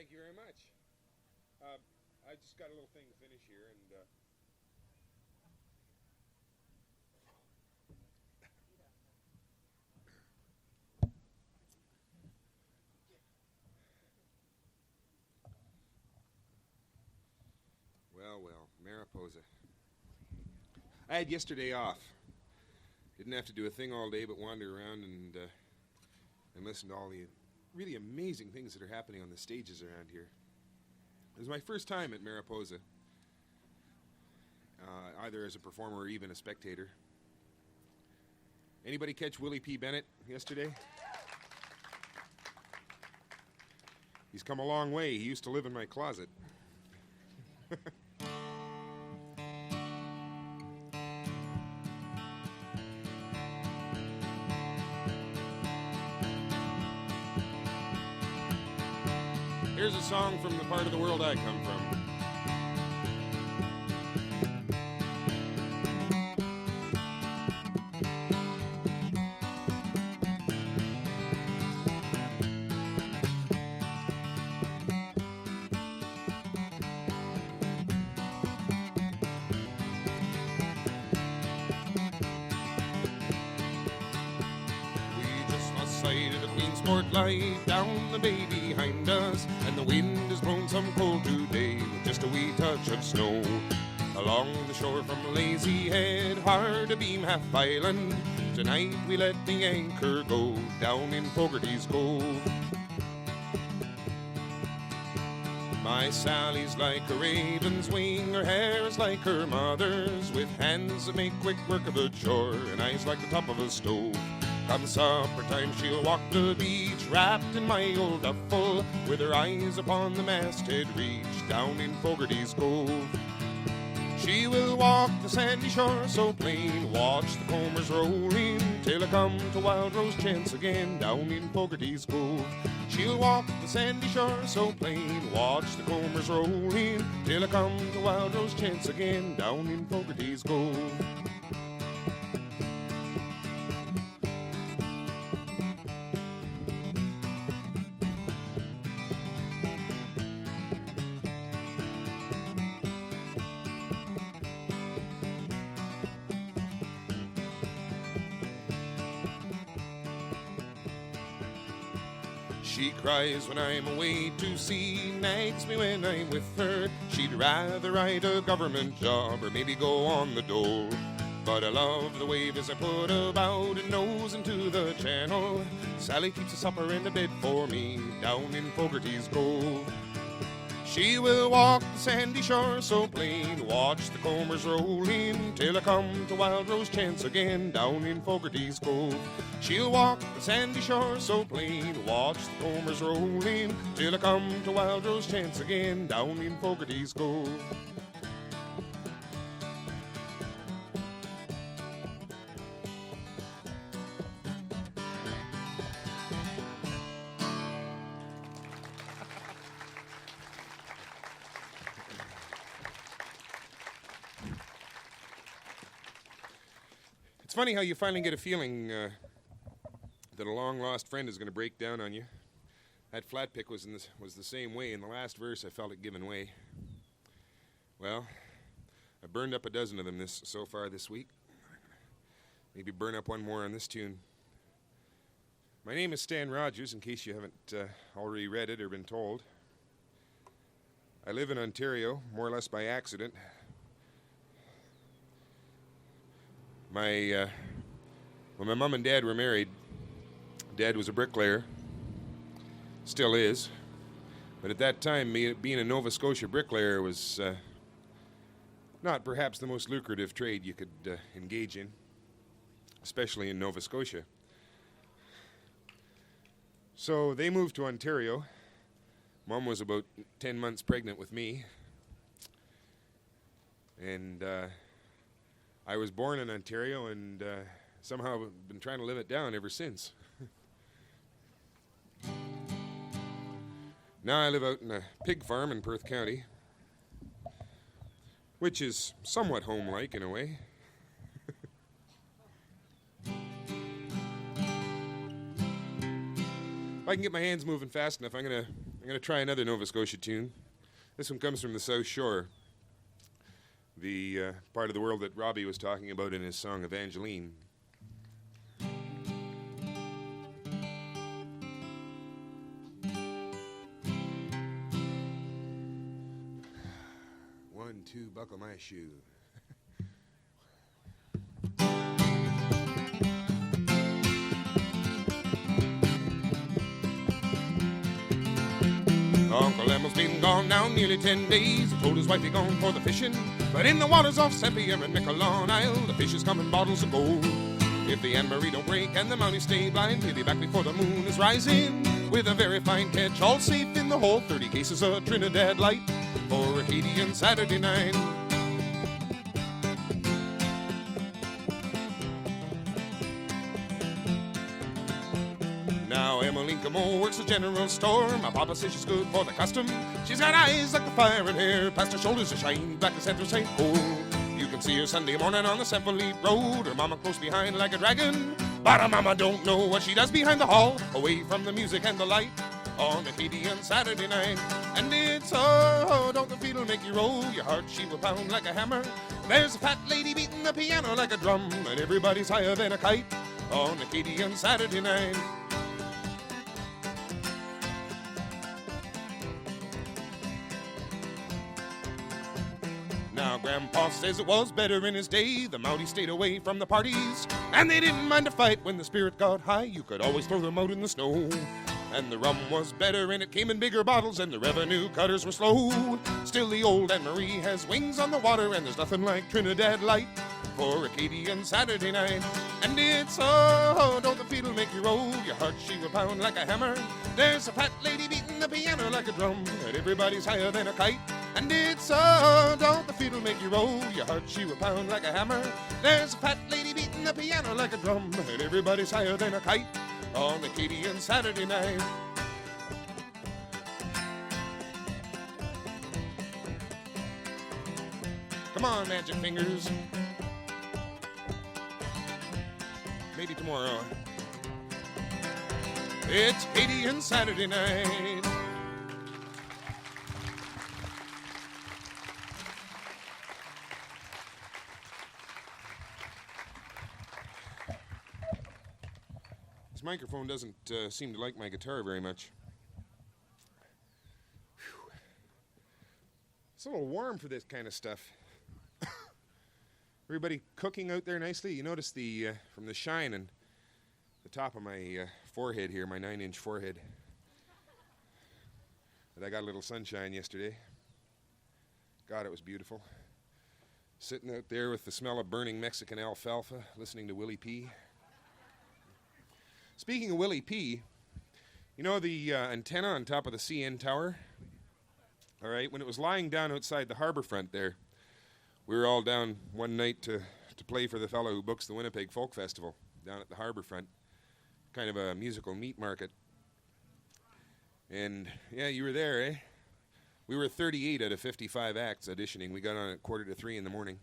thank you very much. I just got a little thing to finish here, and well, Mariposa. I had yesterday off. Didn't have to do a thing all day but wander around and listen to all the really amazing things that are happening on the stages around here. It was my first time at Mariposa, either as a performer or even a spectator. Anybody catch Willie P. Bennett yesterday? He's come a long way. He used to live in my closet. Here's a song from the part of the world I come from. Light down the bay behind us, and the wind has blown some cold today with just a wee touch of snow. Along the shore from Lazy Head, hard abeam Half Island, tonight we let the anchor go down in Fogarty's Cove. My Sally's like a raven's wing, her hair is like her mother's, with hands that make quick work of a chore and eyes like the top of a stove. Come supper time, she'll walk the beach, wrapped in my old duffel, with her eyes upon the masthead reach, down in Fogarty's Cove. She will walk the sandy shore so plain, watch the combers rolling, till I come to Wild Rose Chance again, down in Fogarty's Cove. She'll walk the sandy shore so plain, watch the combers rolling, till I come to Wild Rose Chance again, down in Fogarty's Cove. She cries when I'm away to sea, nags me when I'm with her. She'd rather ride a government job or maybe go on the dole. But I love the wave as I put about and nose into the channel. Sally keeps a supper and a bed for me down in Fogarty's Cove. She will walk the sandy shore so plain, watch the combers rolling, till I come to Wild Rose Chance again, down in Fogarty's Cove. She'll walk the sandy shore so plain, watch the combers rolling, till I come to Wild Rose Chance again, down in Fogarty's Cove. It's funny how you finally get a feeling that a long-lost friend is going to break down on you. That flat pick was the same way. In the last verse, I felt it giving way. Well, I burned up a dozen of them so far this week. Maybe burn up one more on this tune. My name is Stan Rogers, in case you haven't already read it or been told. I live in Ontario, more or less by accident. When my mom and dad were married, Dad was a bricklayer, still is, but at that time, being a Nova Scotia bricklayer was not perhaps the most lucrative trade you could engage in, especially in Nova Scotia. So they moved to Ontario. Mom was about 10 months pregnant with me, and I was born in Ontario and somehow been trying to live it down ever since. Now I live out in a pig farm in Perth County, which is somewhat home-like in a way. If I can get my hands moving fast enough, I'm going to I'm going to try another Nova Scotia tune. This one comes from the South Shore, the part of the world that Robbie was talking about in his song Evangeline. One, two, buckle my shoe. Uncle Emil's been gone now nearly 10 days. He told his wife he'd gone for the fishing, but in the waters off St. Pierre and Miquelon Isle, the fishes come in bottles of gold. If the Anne Marie don't break and the Mounties stay blind, he'll be back before the moon is rising, with a very fine catch, all safe in the hole. 30 cases of Trinidad Light for Acadian Saturday night. Now Emmeline Camo works the general store. My papa says she's good for the custom. She's got eyes like the fire and hair, past her shoulders a shine black as anthracite gold. You can see her Sunday morning on the St. Philippe Road, her mama close behind like a dragon, but her mama don't know what she does behind the hall, away from the music and the light, on Acadian Saturday night. And it's oh, don't the fiddle make you roll, your heart she will pound like a hammer. There's a fat lady beating the piano like a drum, and everybody's higher than a kite, on Acadian Saturday night. Now Grandpa says it was better in his day. The Mounties stayed away from the parties, and they didn't mind a fight when the spirit got high. You could always throw them out in the snow. And the rum was better and it came in bigger bottles, and the revenue cutters were slow. Still the old Anne Marie has wings on the water, and there's nothing like Trinidad Light for Acadian Saturday night. And it's oh, don't the fiddle make you roll, your heart she will pound like a hammer. There's a fat lady beating the piano like a drum, and everybody's higher than a kite. And it's oh, don't the fiddle make you roll, your heart she will pound like a hammer. There's a fat lady beating the piano like a drum, and everybody's higher than a kite, on Acadian Saturday night. Come on, magic fingers. Maybe tomorrow. It's Acadian Saturday night. This microphone doesn't seem to like my guitar very much. Whew. It's a little warm for this kind of stuff. Everybody cooking out there nicely? You notice the from the shine and the top of my forehead here, my 9-inch forehead, that I got a little sunshine yesterday. God, it was beautiful. Sitting out there with the smell of burning Mexican alfalfa, listening to Willie P. Speaking of Willie P, you know the antenna on top of the CN Tower? All right, when it was lying down outside the harbor front there, we were all down one night to play for the fellow who books the Winnipeg Folk Festival down at the harbor front, kind of a musical meat market. And, yeah, you were there, eh? We were 38 out of 55 acts auditioning. We got on at 2:45 in the morning.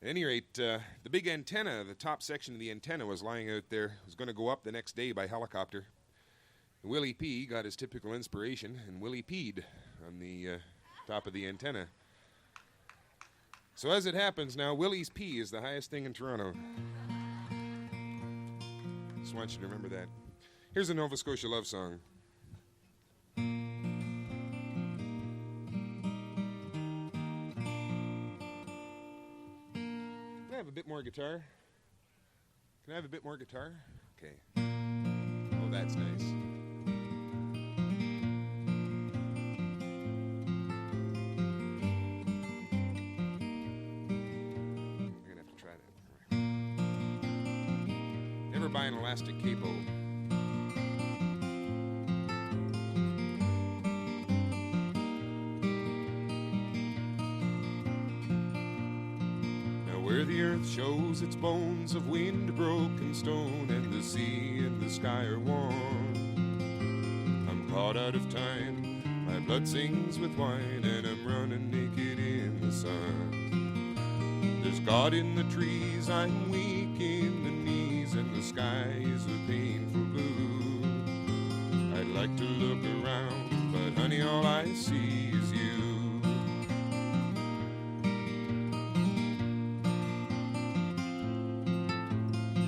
At any rate, the big antenna, the top section of the antenna was lying out there. It was going to go up the next day by helicopter. And Willie P got his typical inspiration, and Willie P'd on the top of the antenna. So as it happens now, Willie's P is the highest thing in Toronto. Just want you to remember that. Here's a Nova Scotia love song. Can I have a bit more guitar? Can I have a bit more guitar? Okay. Oh, that's nice. Buy an elastic capo. Now where the earth shows its bones of wind-broken stone, and the sea and the sky are warm, I'm caught out of time, my blood sings with wine, and I'm running naked in the sun. There's God in the trees, I'm weak in the knees, and the sky is a painful blue. I'd like to look around, but honey, all I see is you.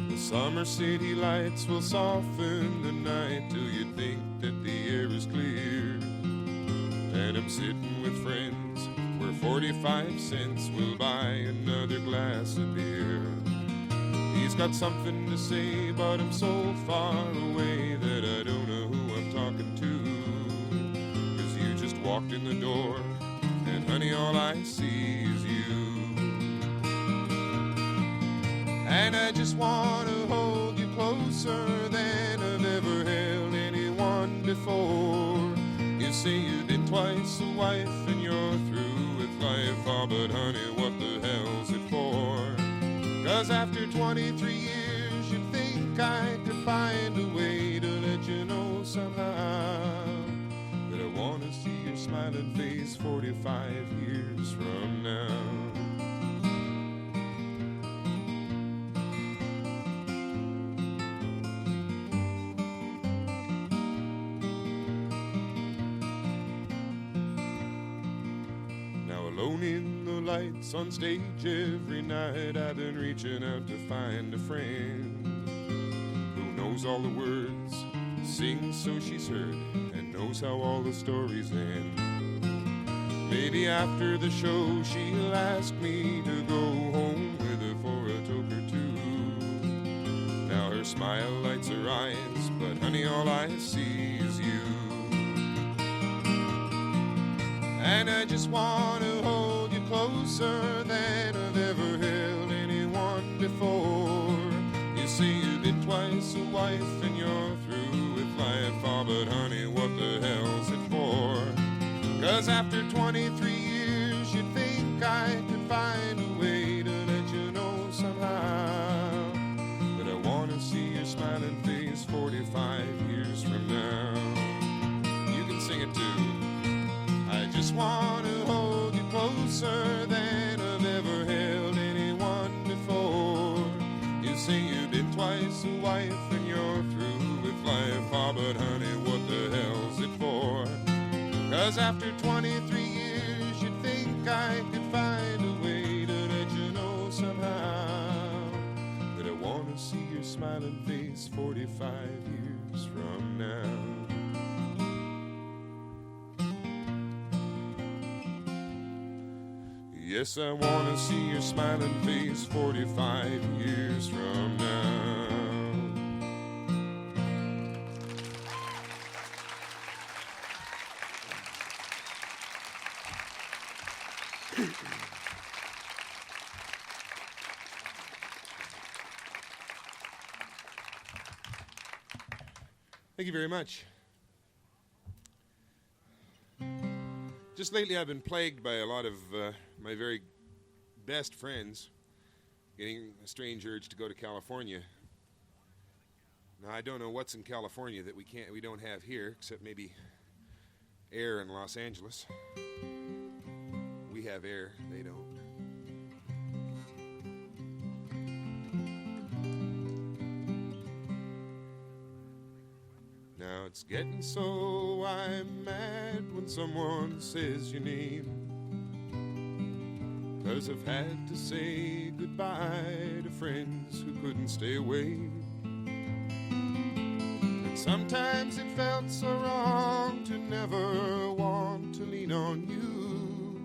The summer city lights will soften the night till you think that the air is clear. And I'm sitting with friends where 45 cents will buy another glass of beer. He's got something to say, but I'm so far away that I don't know who I'm talking to. 'Cause you just walked in the door, and honey, all I see is you. And I just want to hold you closer than I've ever held anyone before. You say you've been twice a wife and you're through with life. Oh, but honey, what the hell's it for? 'Cause after 23 years you'd think I could find a way to let you know somehow that I want to see your smiling face 45 years from now. Alone in the lights on stage every night, I've been reaching out to find a friend who knows all the words, sings so she's heard, and knows how all the stories end. Maybe after the show she'll ask me to go home with her for a toke or two. Now her smile lights her eyes, but honey, all I see is you. And I just want to hold you closer than I've ever held anyone before. You say you've been twice a wife and you're through with life. Oh, but honey, what the hell's it for? 'Cause after 23 years you'd think I could find a way to let you know somehow that I want to see your smiling face 45 years from now. You can sing it too. I just want to hold you closer than I've ever held anyone before. You say you've been twice a wife and you're through with life. Oh, but honey, what the hell's it for? 'Cause after 23 years you'd think I could find a way to let you know somehow that I want to see your smiling face 45 years from now. Yes, I want to see your smiling face 45 years from now. Thank you very much. Just lately I've been plagued by a lot of my very best friends getting a strange urge to go to California. Now, I don't know what's in California that we don't have here, except maybe air in Los Angeles. We have air, they don't. Now it's getting so I'm mad when someone says your name, 'cause I've had to say goodbye to friends who couldn't stay away. And sometimes it felt so wrong to never want to lean on you.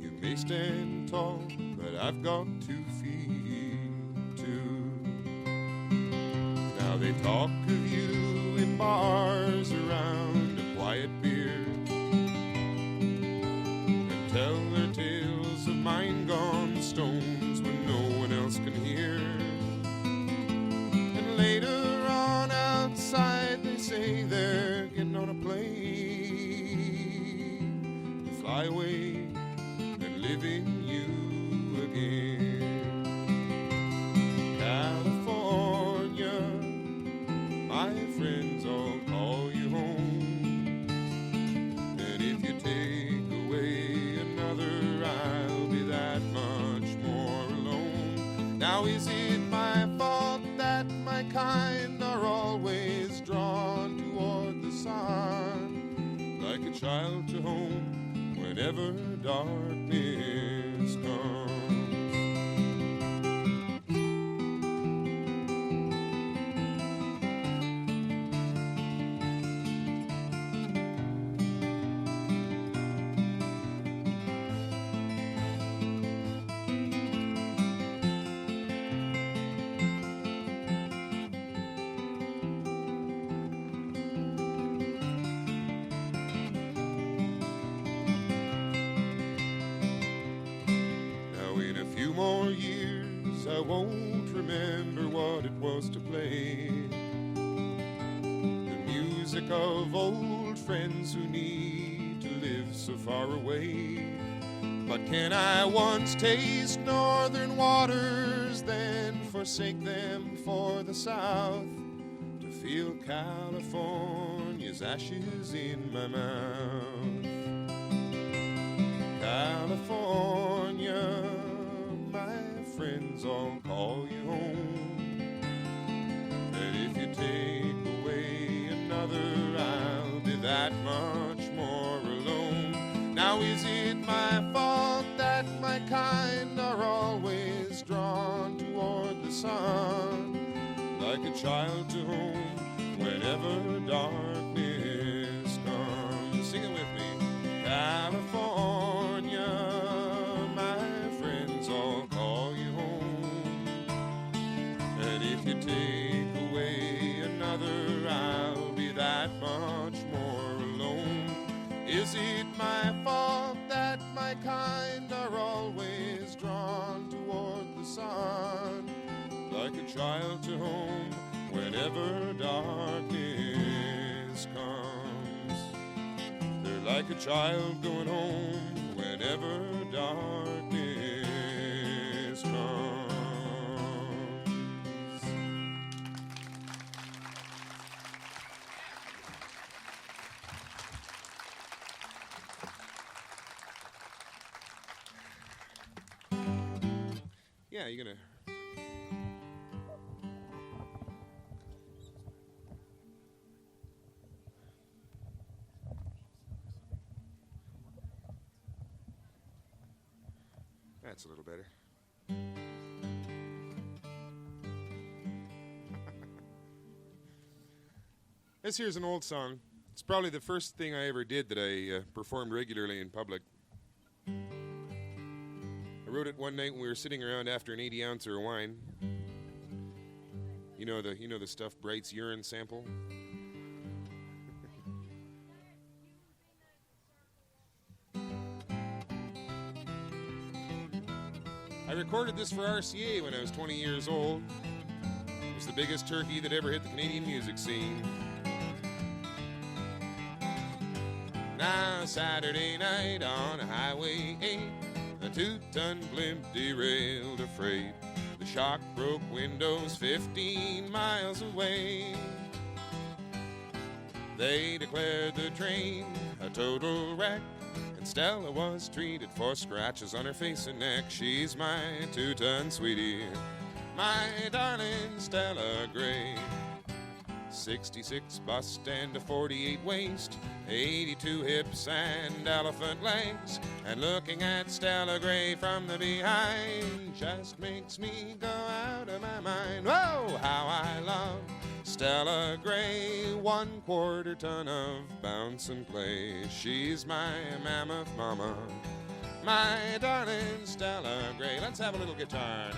You may stand tall, but I've got 2 feet too. Now they talk of you in bars around a quiet beer, and tell their tales of mind gone stones when no one else can hear. And later on outside they say they're getting on a plane to fly away and live in you again. California, my friends all call you home, and if you take away another, I'll be that much more alone. Now is it my fault that my kind are always drawn toward the sun, like a child to home whenever darkness comes. More years, I won't remember what it was to play the music of old friends who need to live so far away. But can I once taste northern waters, then forsake them for the south, to feel California's ashes in my mouth? California, friends all call you home, and if you take away another, I'll be that much more alone. Now is it my fault that my kind are always drawn toward the sun, like a child to home whenever darkness comes? Sing it with me. California, my friends all call you home, and if you take away another, I'll be that much more alone. Is it my fault that my kind are always drawn toward the sun, like a child to home whenever darkness comes? They're like a child going home whenever darkness comes. Yeah, you're gonna. That's a little better. This here's an old song. It's probably the first thing I ever did that I performed regularly in public. I wrote it one night when we were sitting around after an 80-ouncer of wine. You know the stuff Bright's urine sample? I recorded this for RCA when I was 20 years old. It was the biggest turkey that ever hit the Canadian music scene. Now Saturday night on Highway 8, a 2-ton blimp derailed a freight. The shock broke windows 15 miles away. They declared the train a total wreck, and Stella was treated for scratches on her face and neck. She's my 2-ton sweetie, my darling Stella Gray. 66 bust and a 48 waist, 82 hips and elephant legs. And looking at Stella Gray from the behind just makes me go out of my mind. Whoa, how I love Stella Gray, 1/4 ton of bounce and play. She's my mammoth mama, my darling Stella Gray. Let's have a little guitar now.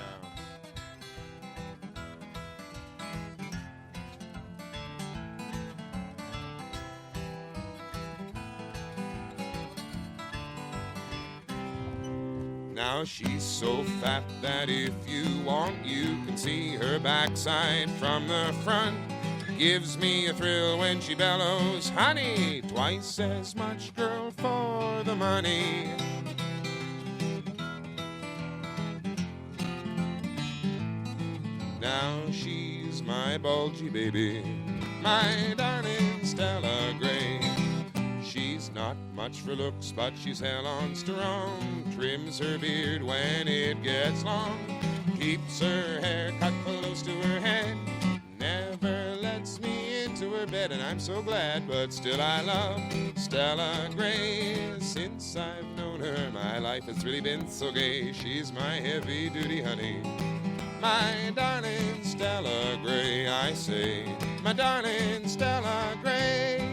Now she's so fat that if you want, you can see her backside from the front. Gives me a thrill when she bellows, honey, twice as much, girl, for the money. Now she's my bulgy baby, my darling Stella Gray. She's not much for looks, but she's hell on strong. Trims her beard when it gets long. Keeps her hair cut close to her head. Never lets me into her bed. dead and I'm so glad, but still I love Stella Gray. Since I've known her, my life has really been so gay. She's my heavy-duty honey, my darling Stella Gray, I say, my darling Stella Gray.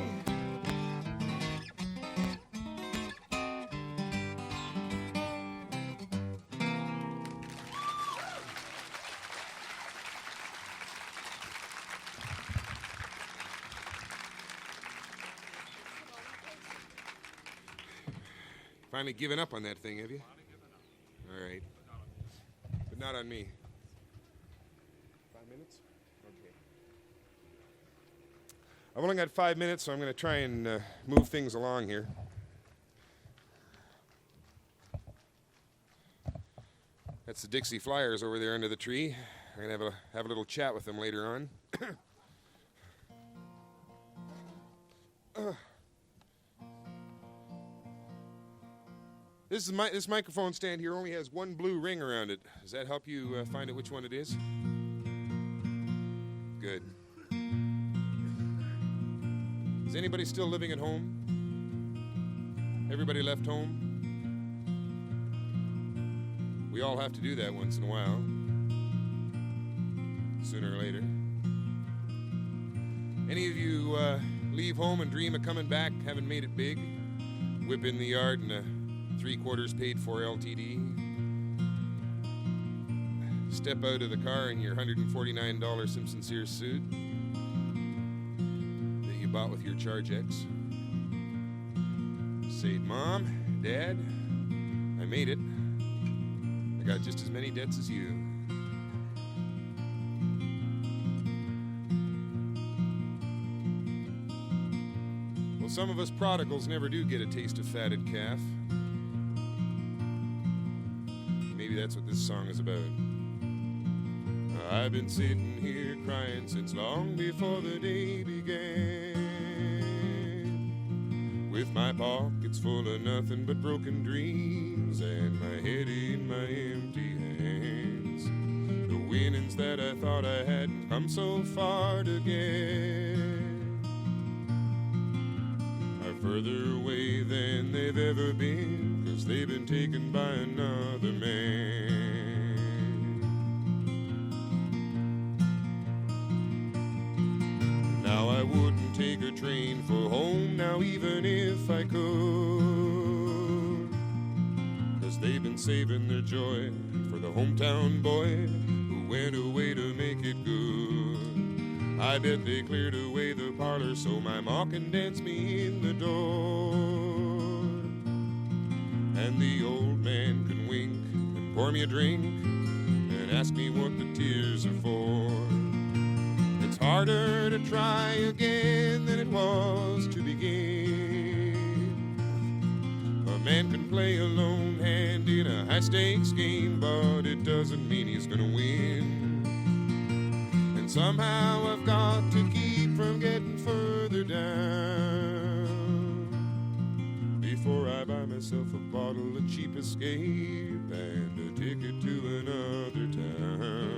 Finally given up on that thing, have you? All right. But not on me. 5 minutes? Okay. I've only got 5 minutes, so I'm going to try and move things along here. That's the Dixie Flyers over there under the tree. I'm going to have a little chat with them later on. This microphone stand here only has one blue ring around it. Does that help you find out which one it is? Good. Is anybody still living at home? Everybody left home? We all have to do that once in a while, sooner or later. Any of you leave home and dream of coming back, having made it big? Whip in the yard and 3/4 paid for LTD. Step out of the car in your $149 Simpson Sears suit that you bought with your Charge X. Say, Mom, Dad, I made it. I got just as many debts as you. Well, some of us prodigals never do get a taste of fatted calf. Maybe that's what this song is about. I've been sitting here crying since long before the day began, with my pockets full of nothing but broken dreams and my head in my empty hands. The winnings that I thought I hadn't come so far to get are further away than they've ever been, 'cause they've been taken by another man. Now I wouldn't take a train for home now, even if I could, 'cause they've been saving their joy for the hometown boy who went away to make it good. I bet they cleared away the parlor so my ma can dance me in the door, and the old man can wink and pour me a drink and ask me what the tears are for. It's harder to try again than it was to begin. A man can play a lone hand in a high-stakes game, but it doesn't mean he's gonna win. And somehow I've got to keep from getting further down before I buy myself a bottle of cheap Escape and a ticket to another town.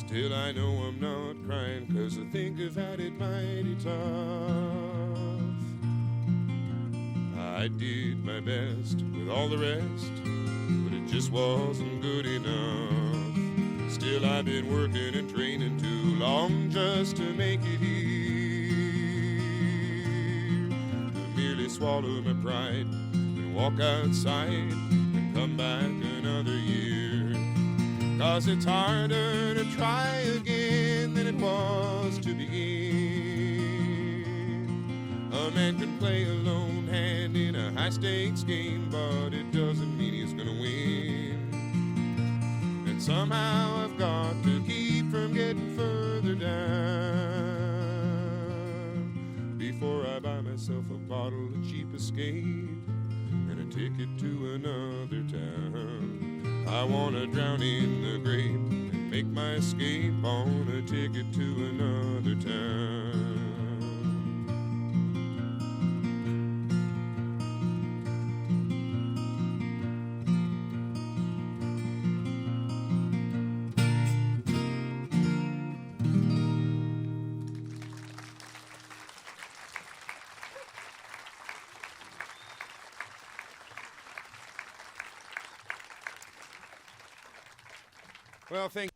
Still I know I'm not crying, 'cause I think I've had it mighty tough. I did my best with all the rest, but it just wasn't good enough. Still I've been working and training too long just to make it here, to merely swallow my pride and walk outside and come back another year. 'Cause it's harder to try again than it was to begin. A man can play a lone hand in a high-stakes game, but it doesn't mean he's gonna win. And somehow I've got to keep from getting further down before I buy myself a bottle of cheap Escape and a ticket to another town. I wanna drown in the grape and make my escape on a ticket to another town. Well, thank